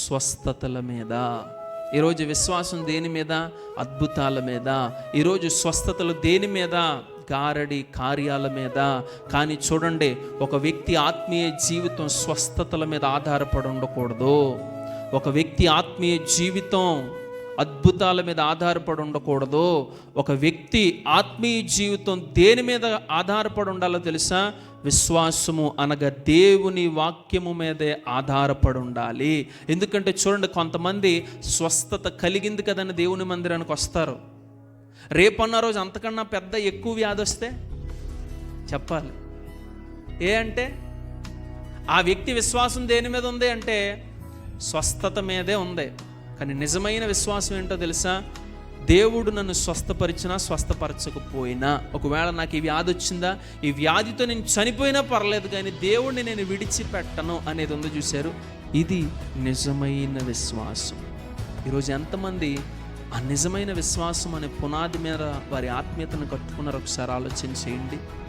స్వస్థతల మీద. ఈరోజు విశ్వాసం దేని మీద? అద్భుతాల మీద. ఈరోజు స్వస్థతలు దేని మీద? గారడి కార్యాల మీద. కానీ చూడండి, ఒక వ్యక్తి ఆత్మీయ జీవితం స్వస్థతల మీద ఆధారపడి ఉండకూడదు. ఒక వ్యక్తి ఆత్మీయ జీవితం అద్భుతాల మీద ఆధారపడి ఉండకూడదు. ఒక వ్యక్తి ఆత్మీయ జీవితం దేని మీద ఆధారపడి ఉండాలో తెలుసా? విశ్వాసము అనగా దేవుని వాక్యము మీదే ఆధారపడి ఉండాలి. ఎందుకంటే చూడండి, కొంతమంది స్వస్థత కలిగింది కదని దేవుని మందిరానికి వస్తారు. రేపన్న రోజు అంతకన్నా పెద్ద ఎక్కువ వ్యాధి వస్తే చెప్పాలి. అంటే ఆ వ్యక్తి విశ్వాసం దేని మీద ఉంది అంటే స్వస్థత మీదే ఉంది. కానీ నిజమైన విశ్వాసం ఏంటో తెలుసా? దేవుడు నన్ను స్వస్థపరిచినా స్వస్థపరచకపోయినా, ఒకవేళ నాకు ఈ వ్యాధి వచ్చిందా, ఈ వ్యాధితో నేను చనిపోయినా పర్లేదు, కానీ దేవుడిని నేను విడిచిపెట్టను అనేది ఉంది. చూశారు? ఇది నిజమైన విశ్వాసం. ఈరోజు ఎంతమంది ఆ నిజమైన విశ్వాసం అనే పునాది మీద వారి ఆత్మీయతను కట్టుకున్నారు? ఒకసారి ఆలోచన చేయండి.